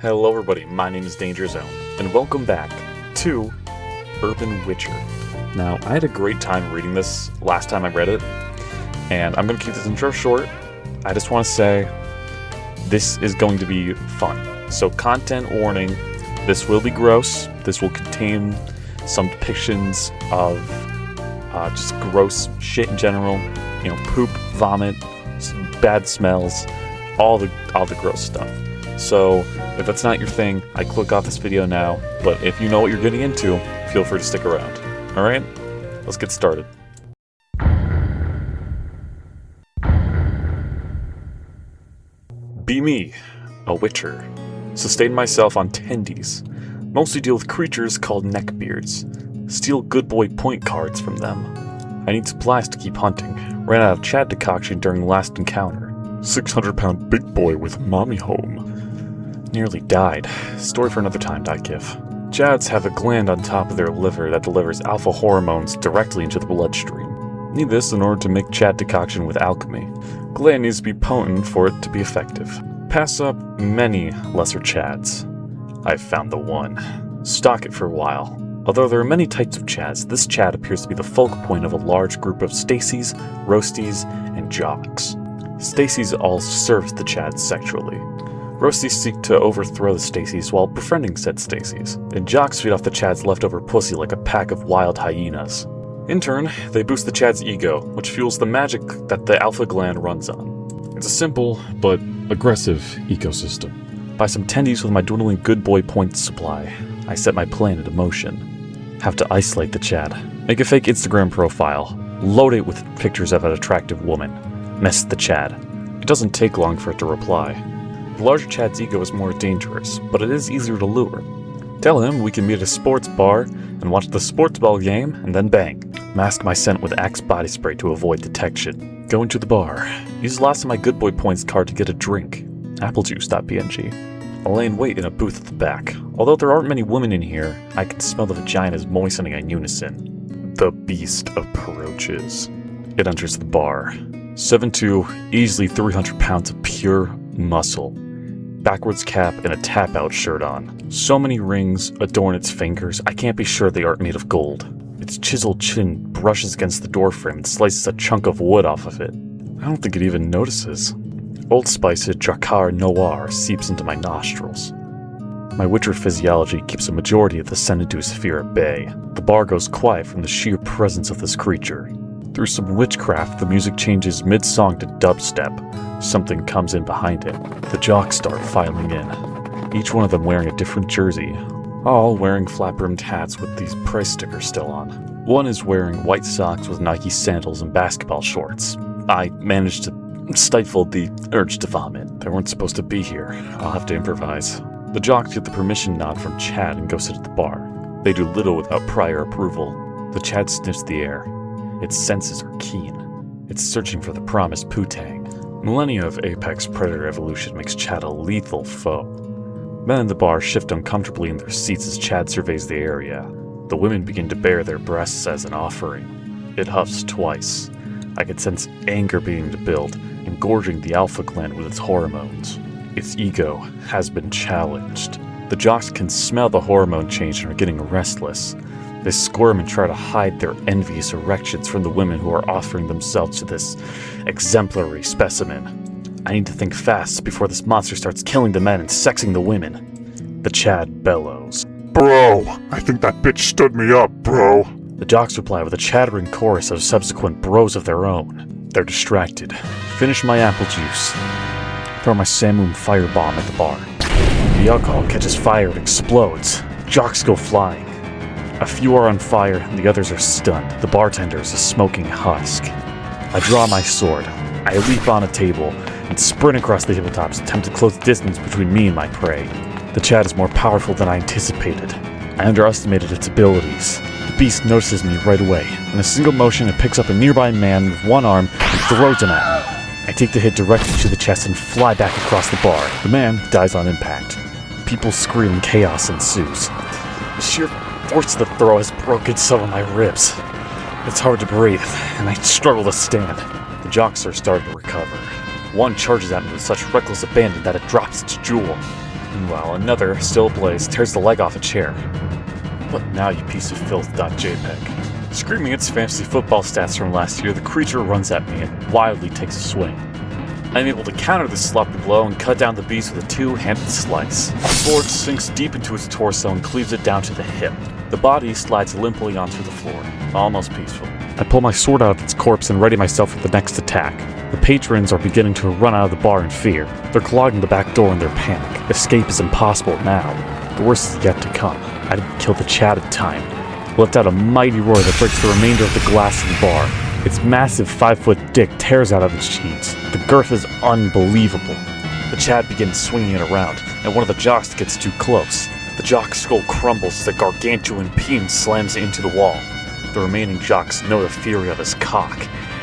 Hello everybody, my name is DangerZone, and welcome back to Urban Witcher. Now, I had a great time reading this last time I read it, and I'm going to keep this intro short. I just want to say, this is going to be fun. So, content warning, this will be gross, this will contain some depictions of just gross shit in general, poop, vomit, bad smells, all the gross stuff. So, if that's not your thing, I click off this video now, but if you know what you're getting into, feel free to stick around. Alright? Let's get started. Be me, a witcher. Sustain myself on tendies. Mostly deal with creatures called neckbeards. Steal good boy point cards from them. I need supplies to keep hunting. Ran out of Chad decoction during the last encounter. 600-pound big boy with mommy home. Nearly died. Story for another time, .gif. Chads have a gland on top of their liver that delivers alpha hormones directly into the bloodstream. Need this in order to make Chad decoction with alchemy. Gland needs to be potent for it to be effective. Pass up many lesser Chads. I've found the one. Stock it for a while. Although there are many types of Chads, this Chad appears to be the focal point of a large group of Stacies, Roasties, and Jocks. Stacies all serve the Chads sexually. Roasties seek to overthrow the Stacies while befriending said Stacies, and Jocks feed off the Chad's leftover pussy like a pack of wild hyenas. In turn, they boost the Chad's ego, which fuels the magic that the alpha gland runs on. It's a simple, but aggressive ecosystem. Buy some tendies with my dwindling good boy points supply. I set my plan into motion. Have to isolate the Chad. Make a fake Instagram profile. Load it with pictures of an attractive woman. Mess the Chad. It doesn't take long for it to reply. The larger Chad's ego is more dangerous, but it is easier to lure. Tell him we can meet at a sports bar and watch the sports ball game, and then bang. Mask my scent with Axe body spray to avoid detection. Go into the bar. Use the last of my good boy points card to get a drink. Applejuice.png. I'll lay in wait in a booth at the back. Although there aren't many women in here, I can smell the vaginas moistening in unison. The beast approaches. It enters the bar. 7'2", easily 300 pounds of pure muscle. Backwards cap and a tap-out shirt on. So many rings adorn its fingers, I can't be sure they aren't made of gold. Its chiseled chin brushes against the doorframe and slices a chunk of wood off of it. I don't think it even notices. Old Spice Drakkar Noir seeps into my nostrils. My Witcher physiology keeps a majority of the scent-induced fear at bay. The bar goes quiet from the sheer presence of this creature. Through some witchcraft, the music changes mid-song to dubstep. Something comes in behind it. The jocks start filing in, each one of them wearing a different jersey, all wearing flap-rimmed hats with these price stickers still on. One is wearing white socks with Nike sandals and basketball shorts. I managed to stifle the urge to vomit. They weren't supposed to be here. I'll have to improvise. The jocks get the permission nod from Chad and go sit at the bar. They do little without prior approval. The Chad sniffs the air. Its senses are keen. It's searching for the promised poo-tang. Millennia of apex predator evolution makes Chad a lethal foe. Men in the bar shift uncomfortably in their seats as Chad surveys the area. The women begin to bare their breasts as an offering. It huffs twice. I can sense anger beginning to build, engorging the alpha gland with its hormones. Its ego has been challenged. The jocks can smell the hormone change and are getting restless. They squirm and try to hide their envious erections from the women who are offering themselves to this exemplary specimen. I need to think fast before this monster starts killing the men and sexing the women. The Chad bellows. Bro, I think that bitch stood me up, bro. The jocks reply with a chattering chorus of subsequent bros of their own. They're distracted. Finish my apple juice. Throw my Samum firebomb at the bar. The alcohol catches fire and explodes. Jocks go flying. A few are on fire, and the others are stunned. The bartender is a smoking husk. I draw my sword. I leap on a table and sprint across the tabletops, attempt to close the distance between me and my prey. The Chad is more powerful than I anticipated. I underestimated its abilities. The beast notices me right away. In a single motion, it picks up a nearby man with one arm and throws him at me. I take the hit directly to the chest and fly back across the bar. The man dies on impact. People scream and chaos ensues. The sheer force of the throw has broken some of my ribs. It's hard to breathe, and I struggle to stand. The jocks are starting to recover. One charges at me with such reckless abandon that it drops its jewel. Meanwhile, another, still ablaze, tears the leg off a chair. What now, you piece of filth.jpg? Screaming its fantasy football stats from last year, the creature runs at me and wildly takes a swing. I'm able to counter this sloppy blow and cut down the beast with a two-handed slice. The sword sinks deep into its torso and cleaves it down to the hip. The body slides limply onto the floor, almost peaceful. I pull my sword out of its corpse and ready myself for the next attack. The patrons are beginning to run out of the bar in fear. They're clogging the back door in their panic. Escape is impossible now. The worst is yet to come. I didn't kill the Chad in time. It left out a mighty roar that breaks the remainder of the glass in the bar. Its massive 5-foot dick tears out of its cheeks. The girth is unbelievable. The Chad begins swinging it around, and one of the jocks gets too close. The jock's skull crumbles as the gargantuan peen slams into the wall. The remaining jocks know the fury of his cock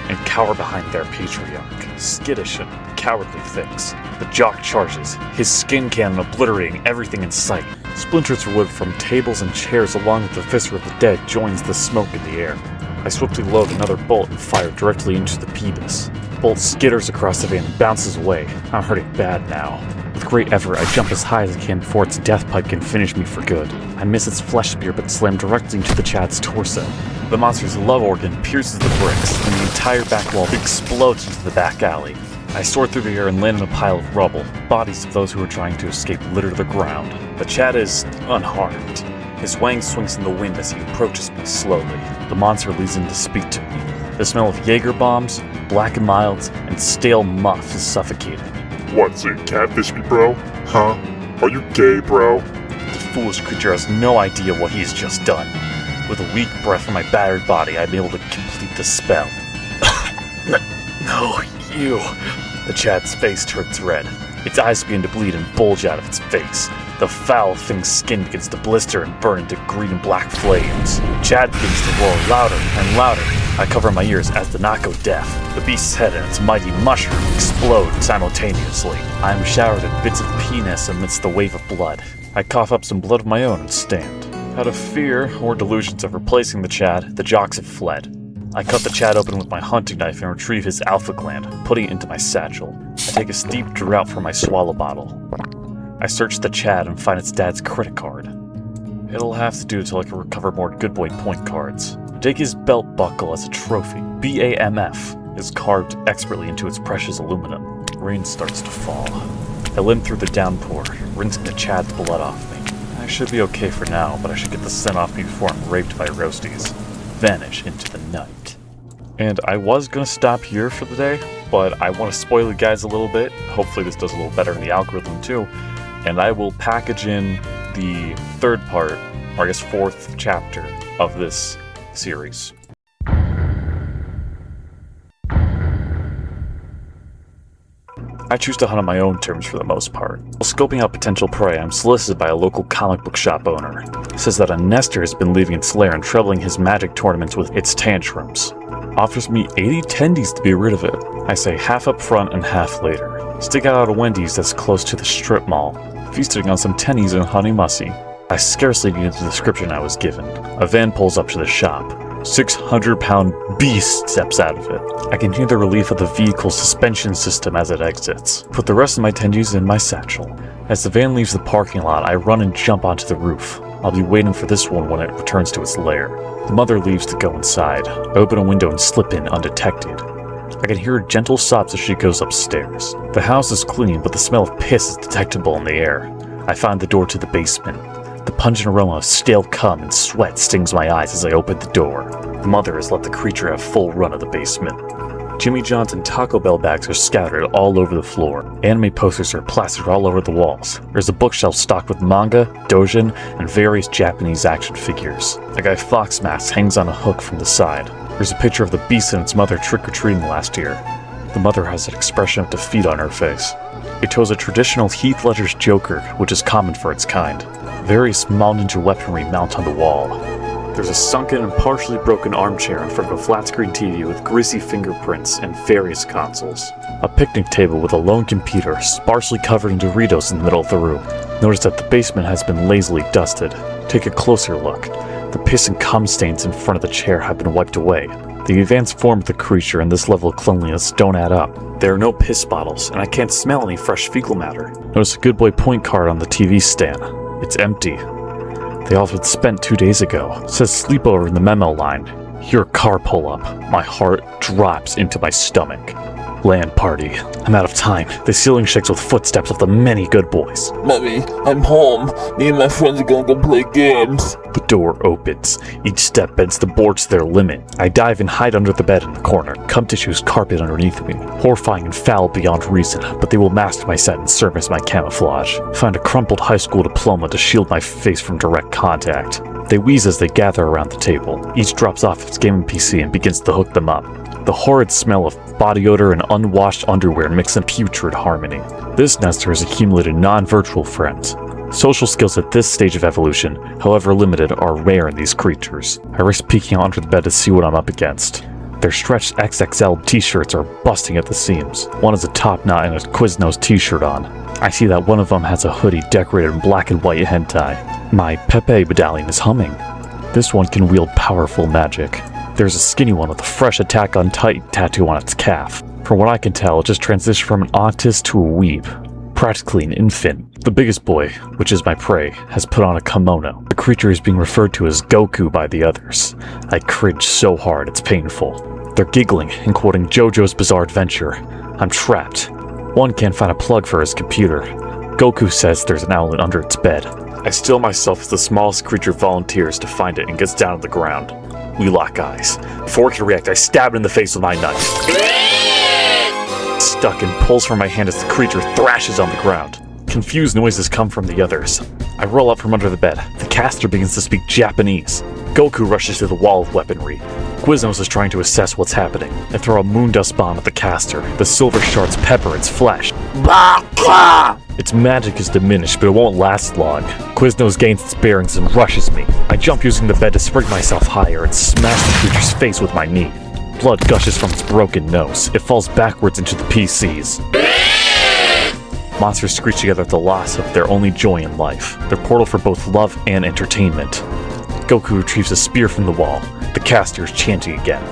and cower behind their patriarch, skittish and cowardly things. The jock charges, his skin cannon obliterating everything in sight. Splinters of wood from tables and chairs along with the viscera of the dead joins the smoke in the air. I swiftly load another bolt and fire directly into the Peebus. The bolt skitters across the van and bounces away. I'm hurting bad now. With great effort, I jump as high as I can before its death pipe can finish me for good. I miss its flesh spear but slam directly into the Chad's torso. The monster's love organ pierces the bricks, and the entire back wall explodes into the back alley. I soar through the air and land in a pile of rubble. Bodies of those who are trying to escape litter the ground. The Chad is unharmed. His wang swings in the wind as he approaches me slowly. The monster leans in to speak to me. The smell of Jaeger bombs, black and milds, and stale muff is suffocating. What's it, catfish me, bro? Huh? Are you gay, bro? The foolish creature has no idea what he's just done. With a weak breath from my battered body, I'm able to complete the spell. No, you. The Chad's face turns red. Its eyes begin to bleed and bulge out of its face. The foul thing's skin begins to blister and burn into green and black flames. Chad begins to roar louder and louder. I cover my ears as the knock of death. The beast's head and its mighty mushroom explode simultaneously. I am showered in bits of penis amidst the wave of blood. I cough up some blood of my own and stand. Out of fear or delusions of replacing the Chad, the jocks have fled. I cut the Chad open with my hunting knife and retrieve his alpha gland, putting it into my satchel. I take a steep draught from my swallow bottle. I search the Chad and find its dad's credit card. It'll have to do until I can recover more good boy point cards. I take his belt buckle as a trophy. BAMF is carved expertly into its precious aluminum. Rain starts to fall. I limp through the downpour, rinsing the Chad's blood off me. I should be okay for now, but I should get the scent off me before I'm raped by roasties. Vanish into the night. And I was gonna stop here for the day, but I want to spoil you guys a little bit. Hopefully this does a little better in the algorithm too. And I will package in the third part, or I guess fourth chapter of this series. I choose to hunt on my own terms for the most part. While scoping out potential prey, I'm solicited by a local comic book shop owner. He says that a nester has been leaving its lair and troubling his magic tournaments with its tantrums. Offers me 80 tendies to be rid of it. I say half up front and half later. Stick out a Wendy's that's close to the strip mall, feasting on some tennies and honey mussy. I scarcely needed the description I was given. A van pulls up to the shop. 600-pound beast steps out of it. I can hear the relief of the vehicle's suspension system as it exits. Put the rest of my tendies in my satchel. As the van leaves the parking lot, I run and jump onto the roof. I'll be waiting for this one when it returns to its lair. The mother leaves to go inside. I open a window and slip in undetected. I can hear her gentle sobs as she goes upstairs. The house is clean, but the smell of piss is detectable in the air. I find the door to the basement. The pungent aroma of stale cum and sweat stings my eyes as I open the door. The mother has let the creature have full run of the basement. Jimmy John's and Taco Bell bags are scattered all over the floor. Anime posters are plastered all over the walls. There's a bookshelf stocked with manga, doujin, and various Japanese action figures. A guy Fox mask hangs on a hook from the side. There's a picture of the beast and its mother trick-or-treating last year. The mother has an expression of defeat on her face. It shows a traditional Heath Ledger's Joker, which is common for its kind. Various small ninja weaponry mount on the wall. There's a sunken and partially broken armchair in front of a flat-screen TV with greasy fingerprints and various consoles. A picnic table with a lone computer, sparsely covered in Doritos in the middle of the room. Notice that the basement has been lazily dusted. Take a closer look. The piss and cum stains in front of the chair have been wiped away. The advanced form of the creature and this level of cleanliness don't add up. There are no piss bottles, and I can't smell any fresh fecal matter. Notice a good boy point card on the TV stand. It's empty. They offered spent 2 days ago. It says sleepover in the memo line. Hear a car pull up. My heart drops into my stomach. LAN party. I'm out of time. The ceiling shakes with footsteps of the many good boys. Mommy, I'm home. Me and my friends are gonna go play games. The door opens. Each step bends the board to their limit. I dive and hide under the bed in the corner. Cum tissues carpet underneath me. Horrifying and foul beyond reason, but they will mask my sight and serve as my camouflage. Find a crumpled high school diploma to shield my face from direct contact. They wheeze as they gather around the table. Each drops off its gaming PC and begins to hook them up. The horrid smell of body odor and unwashed underwear mix in putrid harmony. This nester has accumulated non-virtual friends. Social skills at this stage of evolution, however limited, are rare in these creatures. I risk peeking under the bed to see what I'm up against. Their stretched XXL t-shirts are busting at the seams. One has a top knot and a Quiznos t-shirt on. I see that one of them has a hoodie decorated in black and white hentai. My Pepe medallion is humming. This one can wield powerful magic. There's a skinny one with a fresh Attack on Titan tattoo on its calf. From what I can tell, it just transitioned from an autist to a weeb. Practically an infant. The biggest boy, which is my prey, has put on a kimono. The creature is being referred to as Goku by the others. I cringe so hard it's painful. They're giggling and quoting JoJo's Bizarre Adventure. I'm trapped. One can't find a plug for his computer. Goku says there's an outlet under its bed. I still myself as the smallest creature volunteers to find it and gets down to the ground. We lock eyes. Before it can react, I stab it in the face with my knife. Stuck and pulls from my hand as the creature thrashes on the ground. Confused noises come from the others. I roll out from under the bed. The caster begins to speak Japanese. Goku rushes to the wall of weaponry. Quiznos is trying to assess what's happening. I throw a moondust bomb at the caster. The silver shards pepper its flesh. Its magic is diminished, but it won't last long. Quiznos gains its bearings and rushes me. I jump using the bed to spring myself higher and smash the creature's face with my knee. Blood gushes from its broken nose. It falls backwards into the PCs. Monsters screech together at the loss of their only joy in life, their portal for both love and entertainment. Goku retrieves a spear from the wall. The caster is chanting again.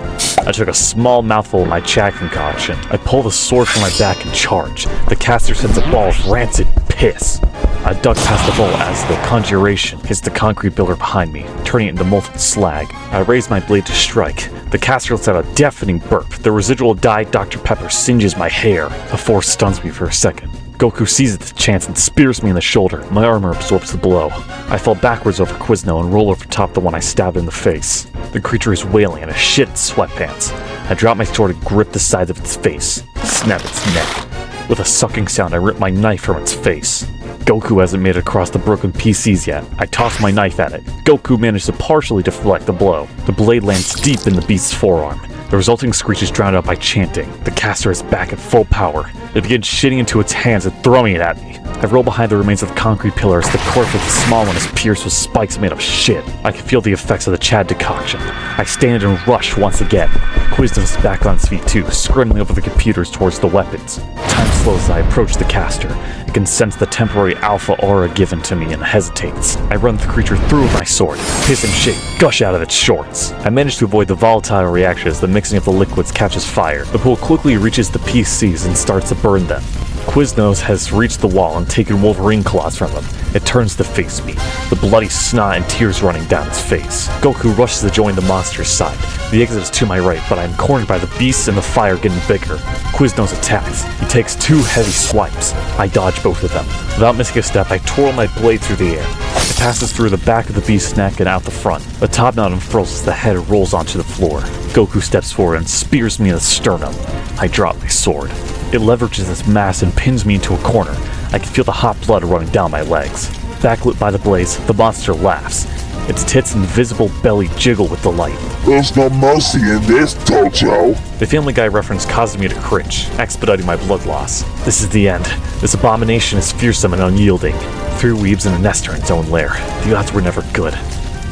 I took a small mouthful of my Chad concoction. I pull the sword from my back and charge. The caster sends a ball of rancid piss. I duck past the bowl as the conjuration hits the concrete pillar behind me, turning it into molten slag. I raise my blade to strike. The caster lets out a deafening burp. The residual dyed Dr. Pepper singes my hair. The force stuns me for a second. Goku seizes the chance and spears me in the shoulder. My armor absorbs the blow. I fall backwards over Quizno and roll over top the one I stabbed in the face. The creature is wailing and a shit sweatpants. I drop my sword and grip the sides of its face, snap its neck. With a sucking sound, I rip my knife from its face. Goku hasn't made it across the broken PCs yet. I toss my knife at it. Goku managed to partially deflect the blow. The blade lands deep in the beast's forearm. The resulting screech is drowned out by chanting. The caster is back at full power. It begins shitting into its hands and throwing it at me. I roll behind the remains of the concrete pillar as the corpse of the small one is pierced with spikes made of shit. I can feel the effects of the Chad decoction. I stand and rush once again. Quiznos is back on its feet too, scrambling over the computers towards the weapons. Time slows as I approach the caster. It can sense the temporary alpha aura given to me and hesitates. I run the creature through with my sword. Piss and shit gush out of its shorts. I manage to avoid the volatile reaction as the mixing of the liquids catches fire. The pool quickly reaches the PCs and starts to burn them. Quiznos has reached the wall and taken Wolverine claws from him. It turns to face me, the bloody snot and tears running down its face. Goku rushes to join the monster's side. The exit is to my right, but I am cornered by the beasts and the fire getting bigger. Quiznos attacks. He takes 2 heavy swipes. I dodge both of them. Without missing a step, I twirl my blade through the air. It passes through the back of the beast's neck and out the front. The top knot unfurls as the head rolls onto the floor. Goku steps forward and spears me in the sternum. I drop my sword. It leverages its mass and pins me into a corner. I can feel the hot blood running down my legs. Backlit by the blaze, the monster laughs. Its tits and visible belly jiggle with delight. There's no mercy in this, Tojo. The Family Guy reference causes me to cringe, expediting my blood loss. This is the end. This abomination is fearsome and unyielding. 3 weebs and a nester in its own lair. The odds were never good.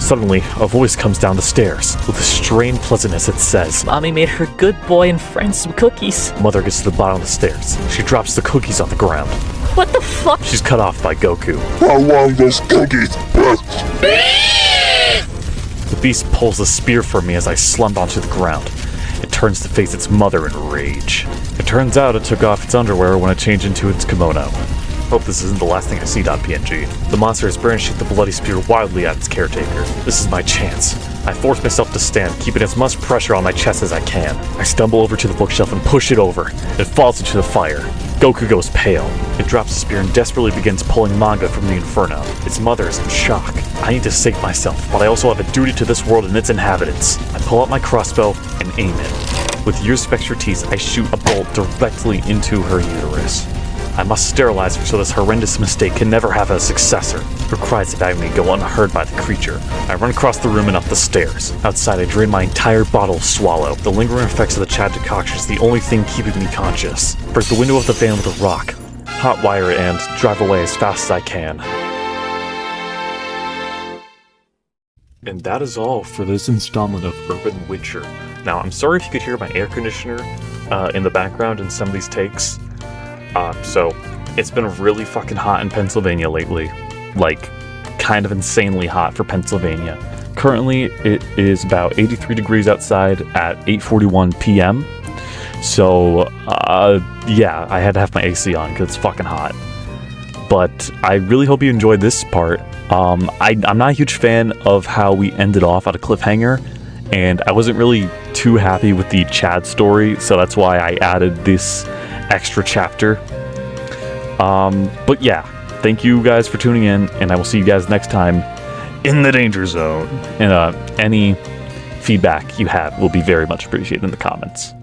Suddenly, a voice comes down the stairs. With a strained pleasantness, it says, Mommy made her good boy and friend some cookies. Mother gets to the bottom of the stairs. She drops the cookies on the ground. What the fuck? She's cut off by Goku. How long does cookies The beast pulls a spear from me as I slump onto the ground. turns to face its mother in rage. It turns out it took off its underwear when it changed into its kimono. Hope this isn't the last thing I see, .png. The monster is brandishing the bloody spear wildly at its caretaker. This is my chance. I force myself to stand, keeping as much pressure on my chest as I can. I stumble over to the bookshelf and push it over. It falls into the fire. Goku goes pale. It drops the spear and desperately begins pulling manga from the inferno. Its mother is in shock. I need to save myself, but I also have a duty to this world and its inhabitants. I pull out my crossbow and aim it. With years of expertise, I shoot a bolt directly into her uterus. I must sterilize her so this horrendous mistake can never have a successor. Her cries of agony go unheard by the creature. I run across the room and up the stairs. Outside, I drain my entire bottle of Swallow. The lingering effects of the Chad decoction is the only thing keeping me conscious. Break the window of the van with a rock, hotwire it, and drive away as fast as I can. And that is all for this installment of Urban Witcher. Now, I'm sorry if you could hear my air conditioner in the background in some of these takes. So, it's been really fucking hot in Pennsylvania lately. Like, kind of insanely hot for Pennsylvania. Currently, it is about 83 degrees outside at 8:41 p.m. So, yeah, I had to have my AC on because it's fucking hot. But I really hope you enjoyed this part. I'm not a huge fan of how we ended off at a cliffhanger, and I wasn't really too happy with the Chad story, so that's why I added this extra chapter. But yeah, thank you guys for tuning in, and I will see you guys next time in the Danger Zone. And any feedback you have will be very much appreciated in the comments.